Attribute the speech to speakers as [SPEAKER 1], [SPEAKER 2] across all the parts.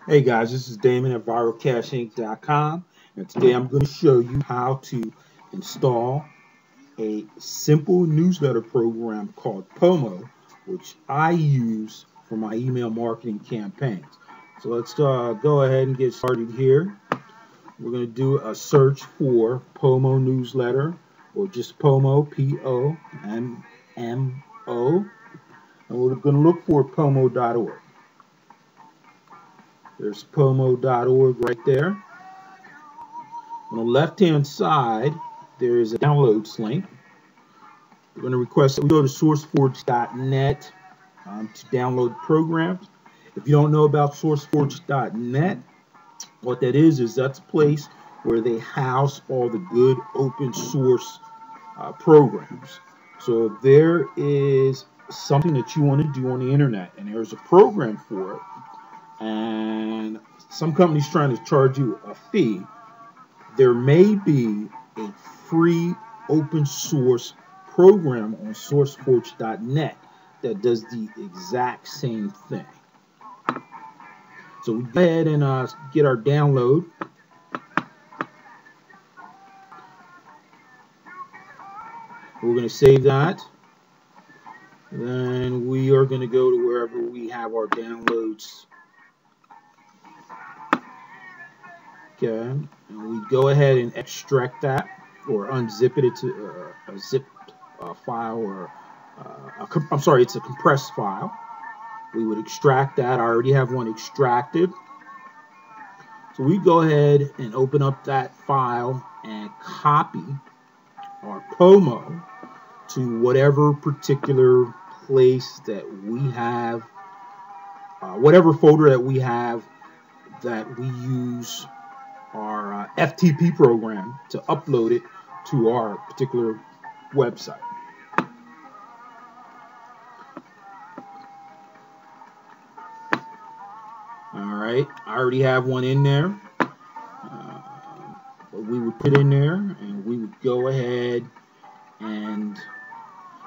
[SPEAKER 1] Hey guys, this is Damon at ViralCashInc.com, and today I'm going to show you how to install a simple newsletter program called Pommo, which I use for my email marketing campaigns. So let's go ahead and get started here. We're going to do a search for Pommo newsletter, or just Pommo, Pommo, and we're going to look for Pommo.org. There's Pommo.org right there. On the left-hand side, there is a downloads link. We're going to request that we go to sourceforge.net to download programs. If you don't know about sourceforge.net, what that is that's a place where they house all the good open source programs. So if there is something that you want to do on the internet and there's a program for it, and some company's trying to charge you a fee, there may be a free open source program on sourceforge.net that does the exact same thing. So we go ahead and get our download. We're going to save that. Then we are going to go to wherever we have our downloads. Okay, and we go ahead and extract that or unzip it. It's a zip file, or I'm sorry, it's a compressed file. We would extract that. I already have one extracted. So we go ahead and open up that file and copy our Pommo to whatever particular place that we have, whatever folder that we have that we use our FTP program to upload it to our particular website. Alright, I already have one in there. We would put in there and we would go ahead and,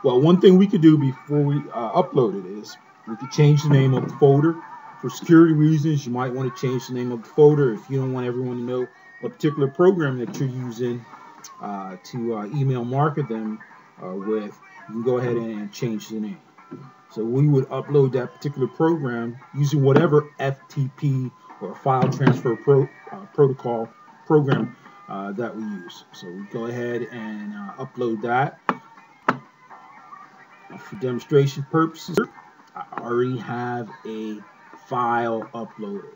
[SPEAKER 1] well, one thing we could do before we upload it is we could change the name of the folder. For security reasons, you might want to change the name of the folder if you don't want everyone to know what particular program that you're using to email market them with. You can go ahead and change the name. So we would upload that particular program using whatever FTP or file transfer protocol program that we use. So we go ahead and upload that. For demonstration purposes, I already have a file uploaded.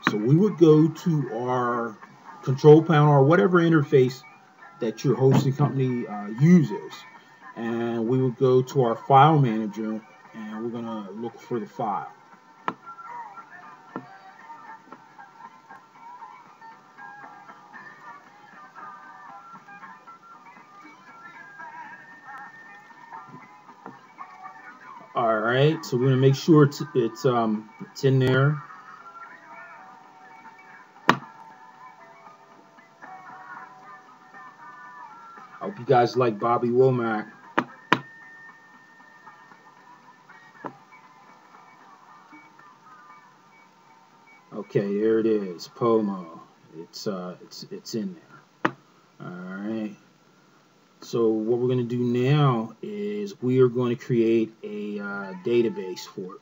[SPEAKER 1] So we would go to our control panel or whatever interface that your hosting company uses, and we would go to our file manager and we're going to look for the file. Alright, so we're going to make sure it's in there. I hope you guys like Bobby Womack. Okay, there it is, Pommo. It's in there. Alright. So what we're going to do now is we are going to create a database for it.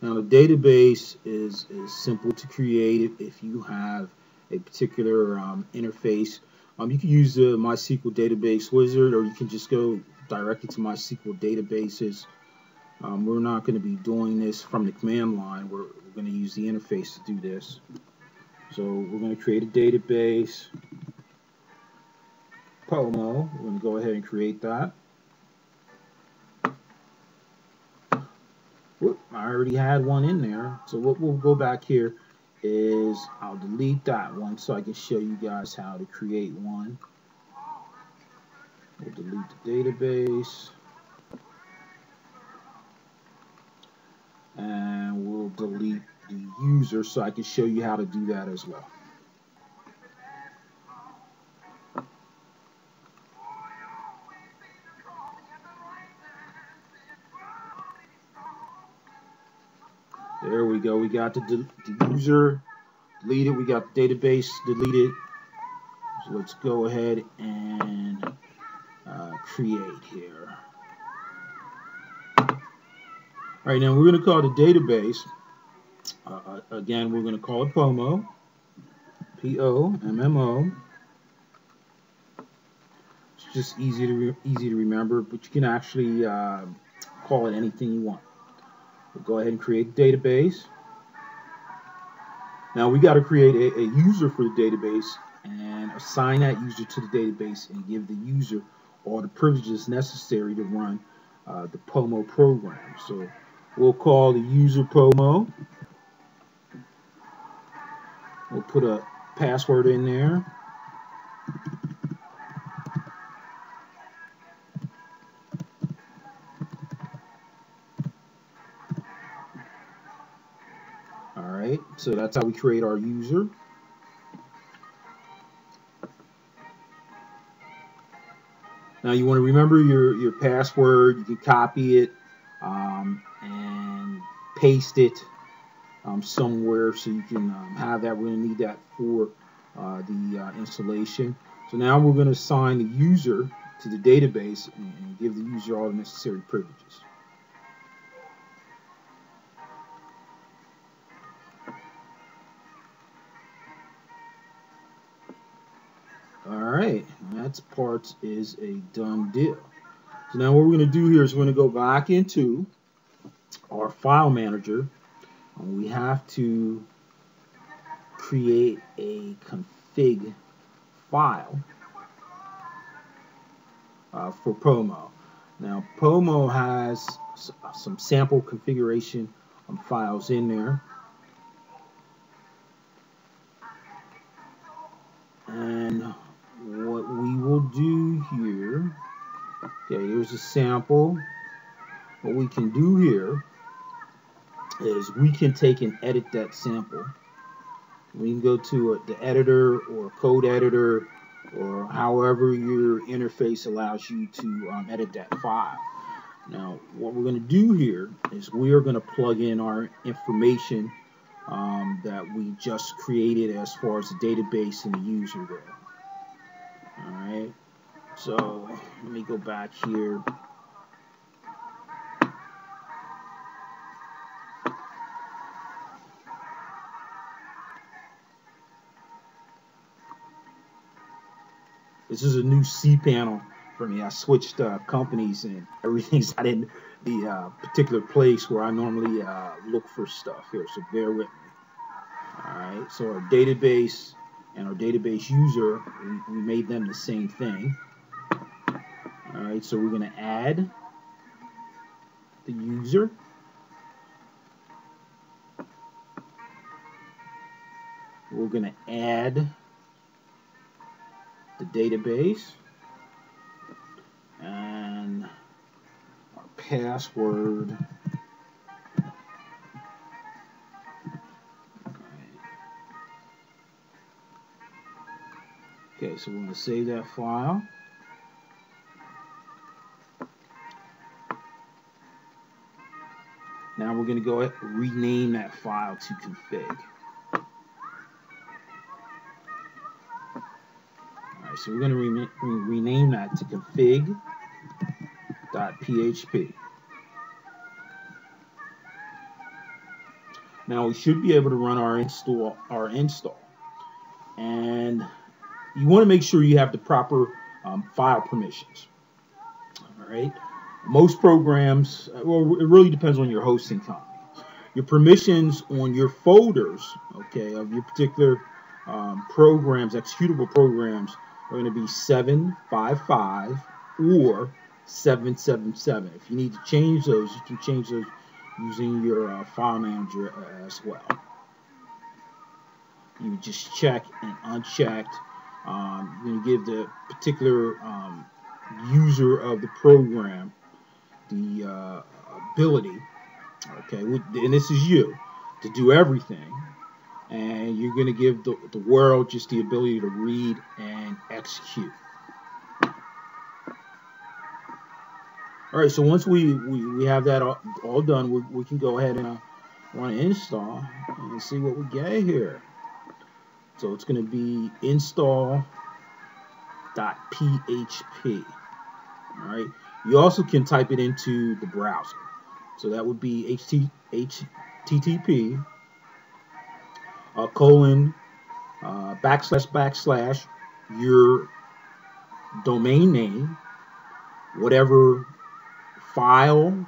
[SPEAKER 1] Now the database is simple to create if you have a particular interface. You can use the MySQL database wizard, or you can just go directly to MySQL databases. We're not going to be doing this from the command line. We're going to use the interface to do this. So we're going to create a database, Pommo. We're going to go ahead and create that. Whoop, I already had one in there. So what we'll go back here is I'll delete that one so I can show you guys how to create one. We'll delete the database. And we'll delete the user so I can show you how to do that as well. There we go. We got the user deleted. We got the database deleted. So let's go ahead and create here. All right, now we're going to call the database. Again, we're going to call it Pommo. P-O-M-M-O. It's just easy to remember, but you can actually call it anything you want. We'll go ahead and create a database. Now we got to create a user for the database and assign that user to the database and give the user all the privileges necessary to run the Pommo program. So we'll call the user Pommo. We'll put a password in there. Alright, so that's how we create our user. Now you want to remember your password. You can copy it and paste it somewhere so you can have that. We're going to need that for the installation. So now we're going to assign the user to the database and give the user all the necessary privileges. Alright, that part is a done deal. So now what we're going to do here is we're going to go back into our file manager, and we have to create a config file for Pommo. Now Pommo has some sample configuration files in there, and what we will do here, okay, here's a sample. What we can do here is we can take and edit that sample. We can go to the editor or code editor or however your interface allows you to edit that file. Now what we're going to do here is we are going to plug in our information that we just created as far as the database and the user there. Alright, so let me go back here. This is a new cPanel for me. I switched companies and everything's not in the particular place where I normally look for stuff here, so bear with me. Alright, so our database and our database user, we made them the same thing. Alright, so we're going to add the user. We're going to add the database and our password. Okay, so we're going to save that file. Now we're going to go ahead and rename that file to config. Alright, so we're going to rename that to config.php. Now we should be able to run our install. And you want to make sure you have the proper file permissions. Alright. Most programs, well, it really depends on your hosting company. Your permissions on your folders, okay, of your particular programs, executable programs, are going to be 755 or 777. If you need to change those, you can change those using your file manager as well. You just check and unchecked. You're going to give the particular user of the program the ability, okay, and this is you, to do everything, and you're going to give the world just the ability to read and execute. All right, so once we have that all done, we can go ahead and want to install and see what we get here. So it's going to be install.php. All right. You also can type it into the browser. So that would be http colon / your domain name, whatever file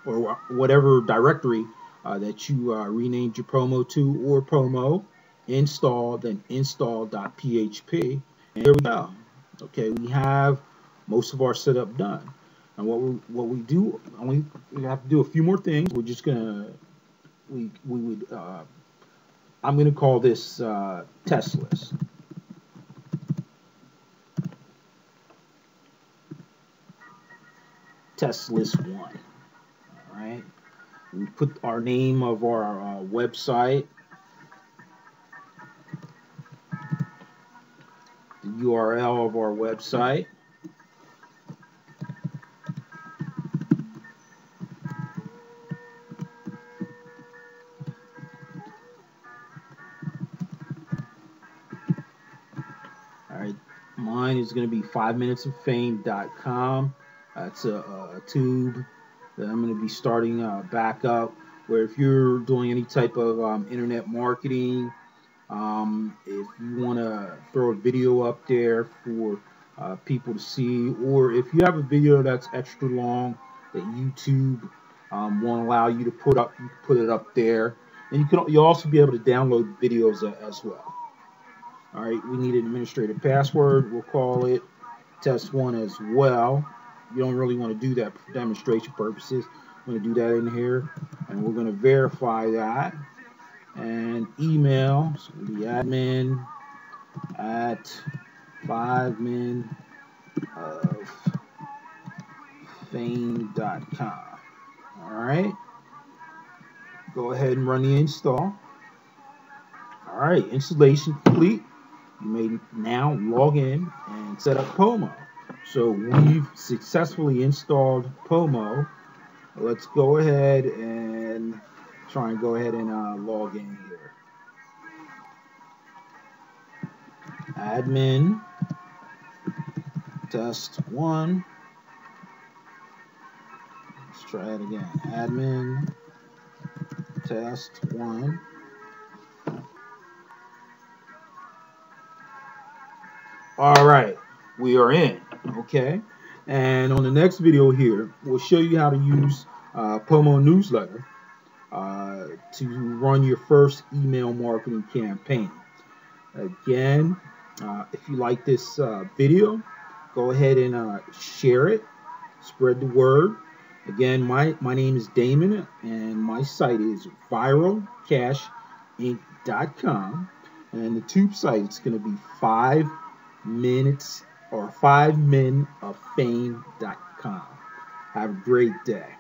[SPEAKER 1] or whatever directory that you renamed your Pommo to, or Pommo, install, then install.php, and there we go. Okay, we have most of our setup done. And what we do, we have to do a few more things. We're just gonna I'm gonna call this test list. Test list 1. All right. We put our name of our website, the URL of our website. All right, mine is going to be 5minutesofFame.com. That's a tube that I'm going to be starting back up, where if you're doing any type of internet marketing, if you want to throw a video up there for people to see, or if you have a video that's extra long that YouTube won't allow you to put up, you can put it up there, and you'll also be able to download videos as well. All right, we need an administrative password. We'll call it test 1 as well. You don't really want to do that for demonstration purposes. I'm going to do that in here, and we're going to verify that. And email, so it'll be admin at 5minutesofFame.com. All right, go ahead and run the install. All right, installation complete. You may now log in and set up Pommo. So we've successfully installed Pommo. Let's go ahead and try and go ahead and log in here. Admin test 1. Let's try it again. Admin test 1. All right, we are in. Okay, and on the next video here, we'll show you how to use Pommo newsletter to run your first email marketing campaign. Again, if you like this video, go ahead and share it, spread the word. Again, my name is Damon, and my site is viralcashinc.com, and the tube site is going to be 5minutesofFame.com. Have a great day.